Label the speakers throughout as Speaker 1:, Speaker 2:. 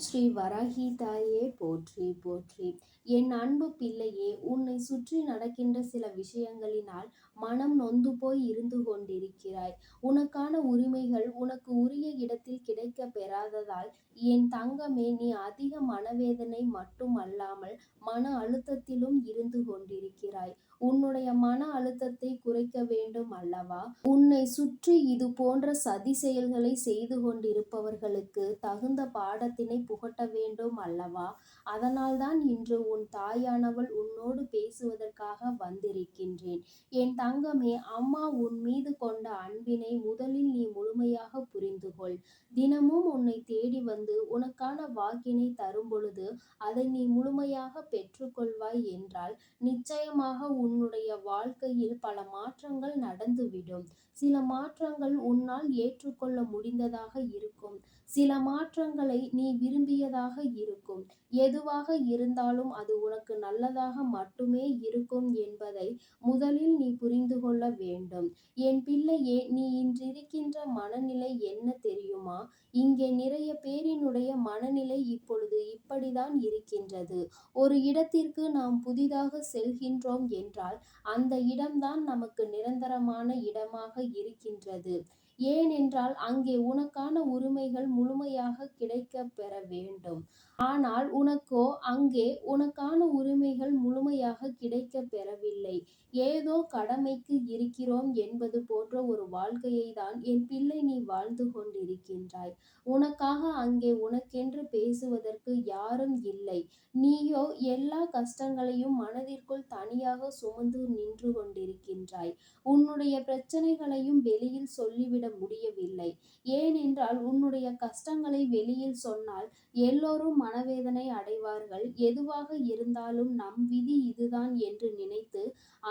Speaker 1: ஸ்ரீ வராகி தாயே போற்றி போற்றி. என் அன்பு பிள்ளையே, உன்னை சுற்றி நடக்கின்ற சில விஷயங்களினால் மனம் நொந்து போய் இருந்து கொண்டிருக்கிறாய். உனக்கான உரிமைகள் உனக்கு உரிய இடத்தில் கிடைக்கப் பெறாததால் என் தங்கமே, நீ அதிக மனவேதனை மட்டும் அல்லாமல் மன அழுத்தத்திலும் இருந்து கொண்டிருக்கிறாய். உன்னுடைய மன அழுத்தத்தை குறைக்க வேண்டும் அல்லவா? உன்னை சுற்றி இது போன்ற சதி செயல்களை செய்து கொண்டிருப்பவர்களுக்கு தகுந்த பாடத்தினை புகட்ட வேண்டும் அல்லவா? அதனால்தான் இன்று உன் தாயானவள் உன்னோடு பேசுவதற்காக வந்திருக்கின்றேன். என் தங்கமே, அம்மா உன் மீது கொண்ட அன்பினை முதலில் நீ முழுமையாக புரிந்து கொள். தினமும் உன்னை தேடி வந்து உனக்கான வாக்கினை தரும் பொழுது அதை நீ முழுமையாக பெற்றுக்கொள்வாய் என்றால் நிச்சயமாக உன்னுடைய வாழ்க்கையில் பல மாற்றங்கள் நடந்துவிடும். சில மாற்றங்கள் உன்னால் ஏற்றுக்கொள்ள முடிந்ததாக இருக்கும். சில மாற்றங்களை நீ விரும்பியதாக இருக்கும். எதுவாக இருந்தாலும் அது உனக்கு நல்லதாக மட்டுமே இருக்கும் என்பதை முதலில் நீ புரிந்து கொள்ள வேண்டும். என் பிள்ளையே, நீ இன்றிருக்கின்ற மனநிலை என்ன தெரியுமா? இங்கே நிறைய பேரினுடைய மனநிலை இப்பொழுது இப்படிதான் இருக்கின்றது. ஒரு இடத்திற்கு நாம் புதிதாக செல்கின்றோம் என்றால் அந்த இடம்தான் நமக்கு நிரந்தரமான இடமாக இருக்கின்றது. ஏனென்றால் அங்கே உனக்கான உரிமைகள் முழுமையாக கிடைக்கப் பெற வேண்டும். ஆனால் உனக்கோ அங்கே உனக்கான உரிமைகள் முழுமையாக கிடைக்கப் பெறவில்லை. ஏதோ கடமைக்கு இருக்கிறோம் என்பது போன்ற ஒரு வாழ்க்கையை தான் என் பிள்ளை நீ வாழ்ந்து கொண்டிருக்கின்றாய். உனக்காக அங்கே உனக்கென்று பேசுவதற்கு யாரும் இல்லை. நீயோ எல்லா கஷ்டங்களையும் மனதிற்குள் தனியாக சுமந்து நின்று கொண்டிருக்கின்றாய். உன்னுடைய பிரச்சனைகளையும் வெளியில் சொல்லிவிட முடியவில்லை. ஏனென்றால் உன்னுடைய கஷ்டங்களை வெளியில் சொன்னால் எல்லோரும் மனவேதனை அடைவார்கள். எதுவாக இருந்தாலும் நம் விதி இதுதான் என்று நினைத்து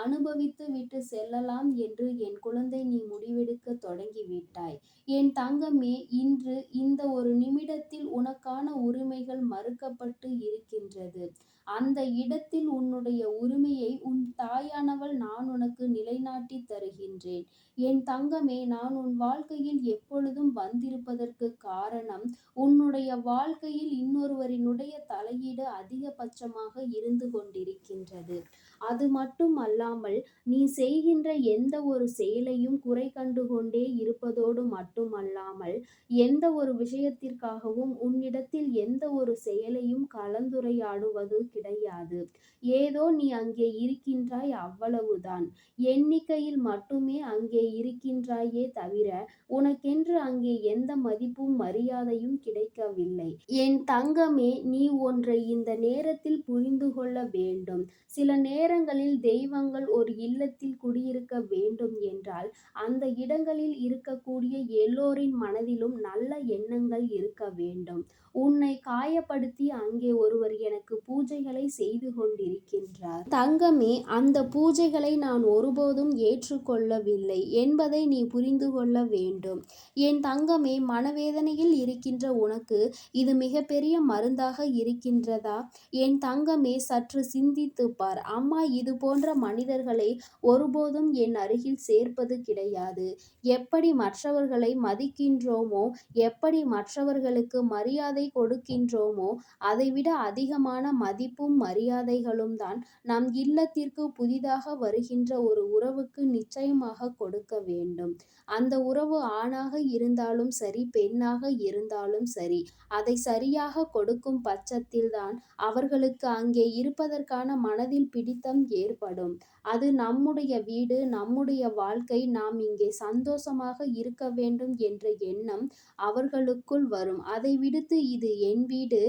Speaker 1: அனுபவித்து விட்டு செல்லலாம் என்று என் குழந்தை நீ முடிவெடுக்க தொடங்கிவிட்டாய். என் தங்கமே, இன்று இந்த ஒரு நிமிடத்தில் உனக்கான உரிமைகள் மறுக்கப்பட்டு இருக்கின்றது. அந்த இடத்தில் உன்னுடைய உரிமையை உன் தாயானவள் நான் உனக்கு நிலைநாட்டி தருகின்றேன். என் தங்கமே, நான் உன் வாழ்க்கையில் எப்பொழுதும் வந்திருப்பதற்கு காரணம் உன்னுடைய வாழ்க்கையில் இன்னொருவரினுடைய தலையீடு அதிகபட்சமாக இருந்து கொண்டிருக்கின்றது. அது மட்டும் அல்லாமல் நீ செய்கின்ற எந்த ஒரு செயலையும் குறை கண்டு கொண்டே இருப்பதோடு மட்டுமல்லாமல் எந்த ஒரு விஷயத்திற்காகவும் உன்னிடத்தில் எந்த ஒரு செயலையும் கலந்துரையாடுவது கிடையாது. ஏதோ நீ அங்கே இருக்கின்றாய், அவ்வளவுதான். எண்ணிக்கையில் மட்டுமே அங்கே இருக்கின்றாயே தவிர உனக்கென்று அங்கே எந்த மதிப்பும் மரியாதையும் கிடைக்கவில்லை. என் தங்கமே, நீ ஒன்றை இந்த நேரத்தில் புரிந்து கொள்ள வேண்டும். சில நேரங்களில் தெய்வங்கள் ஒரு இல்லத்தில் குடியிருக்க வேண்டும் என்றால் அந்த இடங்களில் இருக்கக்கூடிய எல்லோரின் மனதிலும் நல்ல எண்ணங்கள் இருக்க வேண்டும். உன்னை காயப்படுத்தி அங்கே ஒருவர் எனக்கு பூஜைகளை செய்து கொண்டிருக்கின்றார். தங்கமே, அந்த பூஜைகளை நான் ஒருபோதும் ஏற்றுக்கொள்ளவில்லை என்பதை நீ புரிந்து கொள்ள வேண்டும். என் தங்கமே, மனவேதனையில் இருக்கின்ற உனக்கு இது மிகப்பெரிய மருந்தாக இருக்கின்றதா? என் தங்கமே, சற்று சிந்தித்து பார். அம்மா இது போன்ற மனிதர்களை ஒருபோதும் என் அருகில் சேர்ப்பது கிடையாது. எப்படி மற்றவர்களை மதிக்கின்றோமோ, எப்படி மற்றவர்களுக்கு மரியாதை கொடுக்கின்றோமோ, அதைவிட அதிகமான மதிப்பும் மரியாதைகளும் தான் நம் இல்லத்திற்கு புதிதாக வருகின்ற ஒரு உறவுக்கு நிச்சயமாக கொடுக்க வேண்டும். அந்த உறவு ஆணாக இருந்தாலும் சரி, பெண்ணாக இருந்தாலும் சரி, அதை சரியாக கொடுக்கும் பட்சத்தில்தான் அவர்களுக்கு அங்கே இருப்பதற்கான மனதில் பிடித்தம் ஏற்படும். அது நம்முடைய வீடு, நம்முடைய வாழ்க்கை, நாம் இங்கே சந்தோஷமாக இருக்க வேண்டும் என்ற எண்ணம் அவர்களுக்குள் வரும். அதை விடுத்து இது என் வீடு,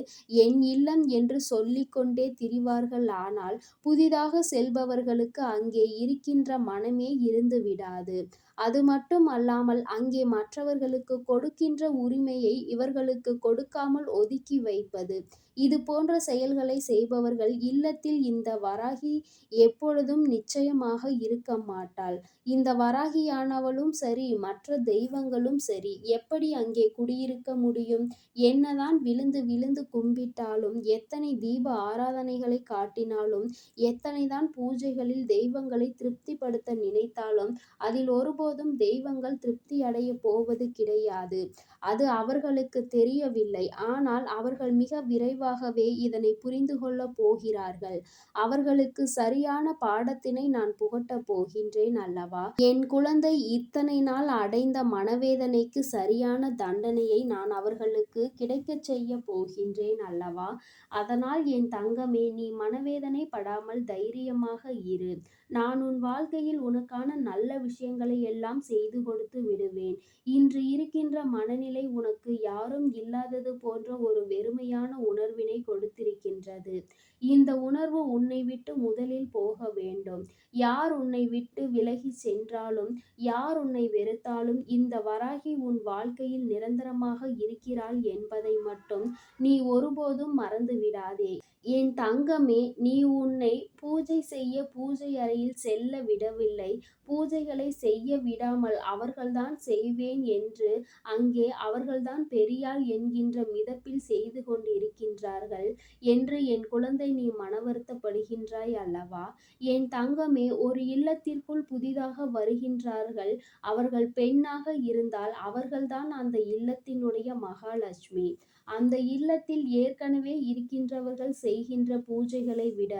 Speaker 1: என் இல்லம் என்று சொல்லிக்கொண்டே திரிவார்கள். ஆனால் புதிதாக செல்பவர்களுக்கு அங்கே இருக்கின்ற மனமே இருந்து விடாது. அது மட்டும் அல்லாமல் அங்கே மற்றவர்களுக்கு கொடுக்கின்ற உரிமையை இவர்களுக்கு கொடுக்காமல் ஒதுக்கி வைப்பது, இது போன்ற செயல்களை செய்பவர்கள் இல்லத்தில் இந்த வராகி எப்பொழுதும் நிச்சயமாக இருக்க மாட்டாள். இந்த வராகியானவளும் சரி, மற்ற தெய்வங்களும் சரி, எப்படி அங்கே குடியிருக்க முடியும்? என்னதான் விழுந்து விழுந்து கும்பிட்டாலும், எத்தனை தீப ஆராதனைகளை காட்டினாலும், எத்தனைதான் பூஜைகளில் தெய்வங்களை திருப்திப்படுத்த நினைத்தாலும் அதில் ஒருபோதும் ஒருபோதும் தெய்வங்கள் திருப்தி அடையப் போவது கிடையாது. அது அவர்களுக்கு தெரியவில்லை. ஆனால் அவர்கள் மிக விரைவாகவே இதனை புரிந்து கொள்ளப் போகிறார்கள். அவர்களுக்கு சரியான பாடத்தினை நான் புகட்டப் போகின்றேன் அல்லவா? என் குழந்தை இத்தனை நாள் அடைந்த மனவேதனைக்கு சரியான தண்டனையை நான் அவர்களுக்கு கிடைக்கச் செய்யப் போகின்றேன் அல்லவா? அதனால் என் தங்கமே, நீ மனவேதனை படாமல் தைரியமாக இரு. நான் உன் வாழ்க்கையில் உனக்கான நல்ல விஷயங்களை எல்லாம் செய்து கொடுத்து விடுவேன். இன்று இருக்கின்ற மனநிலை உனக்கு யாரும் இல்லாதது போன்ற ஒரு வெறுமையான உணர்வினை கொடுத்திருக்கின்றது. இந்த உணர்வு உன்னை விட்டு முதலில் போக வேண்டும். யார் உன்னை விட்டு விலகிச் சென்றாலும், யார் உன்னை வெறுத்தாலும், இந்த வராகி உன் வாழ்க்கையில் நிரந்தரமாக இருக்கிறாள் என்பதை மட்டும் நீ ஒருபோதும் மறந்து விடாதே. என் தங்கமே, நீ உன்னை பூஜை செய்ய பூஜை அறையில் செல்ல விடவில்லை. பூஜைகளை செய்ய விடாமல் அவர்கள்தான் செய்வேன் என்று அங்கே அவர்கள்தான் பெரியாள் என்கின்ற மிதப்பில் செய்து கொண்டிருக்கின்றார்கள் என்று என் குழந்தை நீ மனவருத்தப்படுகின்றாய் அல்லவா? என் தங்கமே, ஒரு இல்லத்திற்குள் புதிதாக வருகின்றார்கள். அவர்கள் பெண்ணாக இருந்தால் அவர்கள்தான் அந்த இல்லத்தினுடைய மகாலட்சுமி. அந்த இல்லத்தில் ஏற்கனவே இருக்கின்றவர்கள் செய்கின்ற பூஜைகளை விட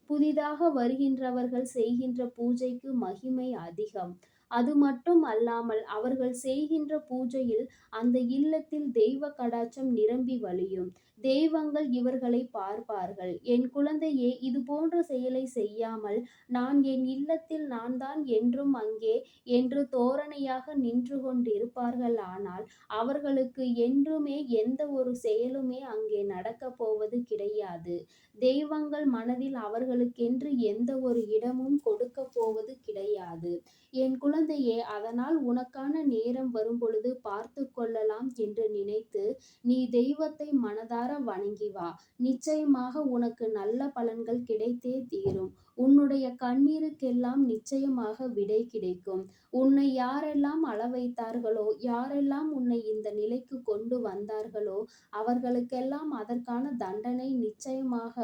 Speaker 1: புதிதாக வருகின்றவர்கள் செய்கின்ற பூஜைக்கு மகிமை அதிகம். அது மட்டும் அல்லாமல் அவர்கள் செய்கின்ற பூஜையில் அந்த இல்லத்தில் தெய்வ கடாட்சம் நிரம்பி வழியும். தெய்வங்கள் இவர்களை பார்ப்பார்கள். என் குழந்தையே, இது போன்ற செயலை செய்யாமல் நான் என் இல்லத்தில் நான் தான் என்றும் அங்கே என்று தோரணையாக நின்று கொண்டிருப்பார்கள். ஆனால் அவர்களுக்கு என்றுமே எந்த ஒரு செயலுமே அங்கே நடக்கப் போவது கிடையாது. தெய்வங்கள் மனதில் அவர்களுக்கென்று எந்த ஒரு இடமும் கொடுக்கப் போவது கிடையாது. என் குழந்தையே, அதனால் உனக்கான நேரம் வரும்பொழுது பார்த்து கொள்ளலாம் என்று நினைத்து நீ தெய்வத்தை மனதார வணங்கி வா. நிச்சயமாக உனக்கு நல்ல பலன்கள் கிடைத்தே தீரும். உன்னுடைய கண்ணீருக்கெல்லாம் நிச்சயமாக விடை கிடைக்கும். உன்னை யாரெல்லாம் அழ வைத்தார்களோ, யாரெல்லாம் உன்னை இந்த நிலைக்கு கொண்டு வந்தார்களோ, அவர்களுக்கெல்லாம் அதற்கான தண்டனை நிச்சயமாக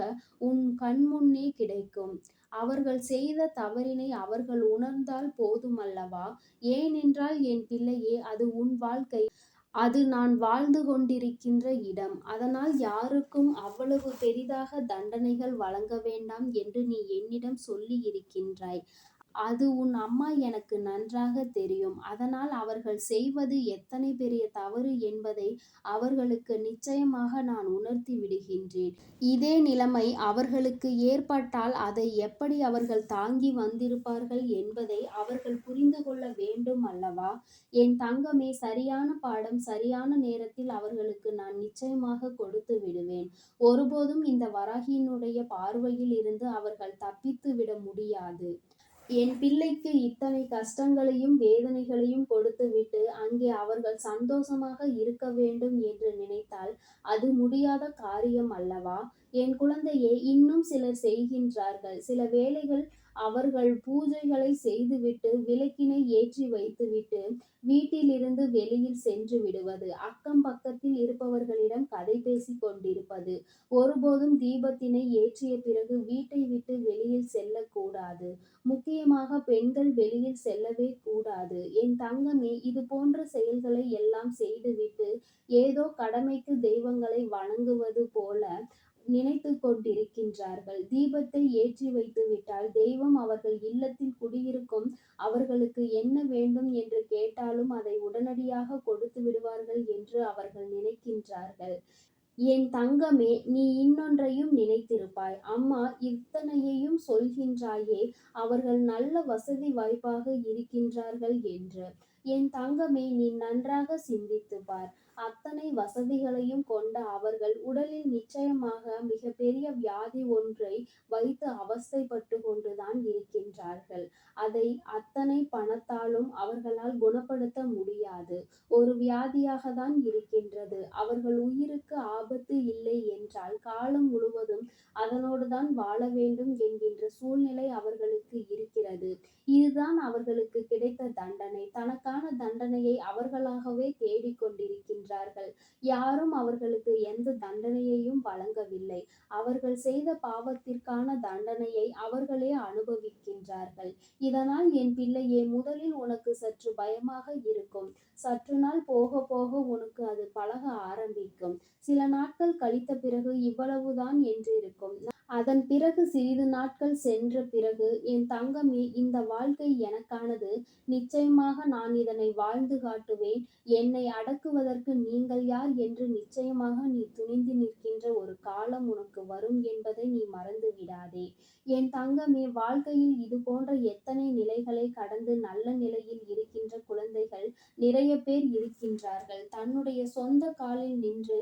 Speaker 1: உன் கண்முன்னே கிடைக்கும். அவர்கள் செய்த தவறினை அவர்கள் உணர்ந்தால் போதுமல்லவா? ஏனென்றால் என் பிள்ளையே, அது உன் வாழ்க்கை. அது நான் வாழ்ந்து கொண்டிருக்கின்ற இடம். அதனால் யாருக்கும் அவ்வளவு பெரிதாக தண்டனைகள் வழங்க வேண்டாம் என்று நீ என்னிடம் சொல்லி இருக்கின்றாய். அது உன் அம்மா எனக்கு நன்றாக தெரியும். அதனால் அவர்கள் செய்வது எத்தனை பெரிய தவறு என்பதை அவர்களுக்கு நிச்சயமாக நான் உணர்த்தி விடுகின்றேன். இதே நிலைமை அவர்களுக்கு ஏற்பட்டால் அதை எப்படி அவர்கள் தாங்கி வந்திருப்பார்கள் என்பதை அவர்கள் புரிந்து கொள்ள வேண்டும் அல்லவா? என் தங்கமே, சரியான பாடம் சரியான நேரத்தில் அவர்களுக்கு நான் நிச்சயமாக கொடுத்து விடுவேன். ஒருபோதும் இந்த வராகியினுடைய பார்வையில் இருந்து அவர்கள் தப்பித்து விட முடியாது. என் பிள்ளைக்கு இத்தனை கஷ்டங்களையும் வேதனைகளையும் கொடுத்துவிட்டு அங்கே அவர்கள் சந்தோஷமாக இருக்க வேண்டும் என்று நினைத்தால் அது முடியாத காரியம் அல்லவா? என் குழந்தையே, இன்னும் சிலர் செய்கின்றார்கள். சில வேளைகள் அவர்கள் பூஜைகளை செய்துவிட்டு விளக்கினை ஏற்றி வைத்துவிட்டு வீட்டிலிருந்து வெளியில் சென்று விடுவது, அக்கம் பக்கத்தில் இருப்பவர்களிடம் கதை பேசிக் கொண்டிருப்பது, ஒருபோதும் தீபத்தினை ஏற்றிய பிறகு வீட்டை விட்டு வெளியில் செல்லக்கூடாது. முக்கியமாக பெண்கள் வெளியில் செல்லவே கூடாது. என் தங்கமே, இது போன்ற செயல்களை எல்லாம் செய்துவிட்டு ஏதோ கடமைக்கு தெய்வங்களை வணங்குவது போல நினைத்து கொண்டிருக்கின்றார்கள். தீபத்தை ஏற்றி வைத்து விட்டால் தெய்வம் அவர்கள் இல்லத்தில் குடியிருக்கும். அவர்களுக்கு என்ன வேண்டும் என்று கேட்டாலும் அதை உடனடியாக கொடுத்து விடுவார்கள் என்று அவர்கள் நினைக்கின்றார்கள். என் தங்கமே, நீ இன்னொன்றையும் நினைத்திருப்பாய். அம்மா இத்தனையையும் சொல்கின்றாயே, அவர்கள் நல்ல வசதி வாய்ப்பாக இருக்கின்றார்கள் என்று. என் தங்கமே, நீ நன்றாக சிந்தித்துப் பார். அத்தனை வசதிகளையும் கொண்ட அவர்கள் உடலில் நிச்சயமாக மிகப்பெரிய வியாதி ஒன்றை வைத்து அவஸ்தைப்பட்டு கொண்டுதான் இருக்கின்றார்கள். அதை அத்தனை பணத்தாலும் அவர்களால் குணப்படுத்த முடியாது. ஒரு வியாதியாக தான் இருக்கின்றது. அவர்கள் உயிருக்கு ஆபத்து இல்லை என்றால் காலம் முழுவதும் அதனோடு தான் வாழ வேண்டும் என்கின்ற சூழ்நிலை அவர்களுக்கு இருக்கிறது. இதுதான் அவர்களுக்கு கிடைத்த தண்டனை. தனக்கான தண்டனையை அவர்களாகவே தேடிக்கொண்டிருக்கின்றார்கள். யாரும் அவர்களுக்கு எந்த தண்டனையையும் வழங்கவில்லை. அவர்கள் செய்த பாவத்திற்கான தண்டனையை அவர்களே அனுபவிக்கின்றார்கள். இதனால் என் பிள்ளையே, முதலில் உனக்கு சற்று பயமாக இருக்கும். சற்று நாள் போக போக உனக்கு அது பழக ஆரம்பிக்கும். சில நாட்கள் கழித்த பிறகு இவ்வளவுதான் என்றிருக்கும். அதன் பிறகு சிறிது நாட்கள் சென்ற பிறகு, என் தங்கமே, இந்த வாழ்க்கை எனக்கானது. நிச்சயமாக நான் இதனை வாழ்ந்து காட்டுவேன். என்னை அடக்குவதற்கு நீங்கள் யார் என்று நிச்சயமாக நீ துணிந்து நிற்கின்ற ஒரு காலம் உனக்கு வரும் என்பதை நீ மறந்து விடாதே. என் தங்கமே, வாழ்க்கையில் இது போன்ற எத்தனை நிலைகளை கடந்து நல்ல நிலையில் இருக்கின்ற குழந்தைகள் நிறைய பேர் இருக்கின்றார்கள். தன்னுடைய சொந்த காலில் நின்று,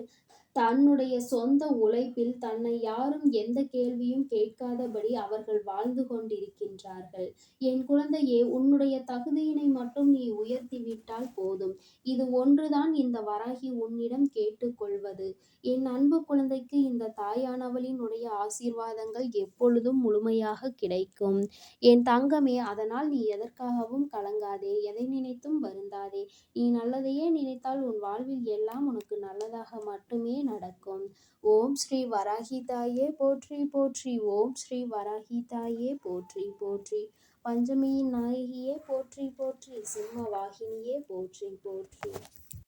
Speaker 1: தன்னுடைய சொந்த உழைப்பில் தன்னை யாரும் எந்த கேள்வியும் கேட்காதபடி அவர்கள் வாழ்ந்து கொண்டிருக்கின்றார்கள். என் குழந்தையே, உன்னுடைய தகுதியினை மட்டும் நீ உயர்த்திவிட்டால் போதும். இது ஒன்றுதான் இந்த வராகி உன்னிடம் கேட்டுக்கொள்வது. என் அன்பு குழந்தைக்கு இந்த தாயானவளினுடைய ஆசீர்வாதங்கள் எப்பொழுதும் முழுமையாக கிடைக்கும். என் தங்கமே, அதனால் நீ எதற்காகவும் கலங்காதே, எதை நினைத்தும் வருந்தாதே. நீ நல்லதையே நினைத்தால் உன் வாழ்வில் எல்லாம் உனக்கு நல்லதாக மட்டுமே நடக்கும். ஓம் ஸ்ரீ வராகி தாயே போற்றி போற்றி. ஓம் ஸ்ரீ வராகி தாயே போற்றி போற்றி. பஞ்சமியின் நாயகியே போற்றி போற்றி. சிம்ம வாகினியே போற்றி போற்றி.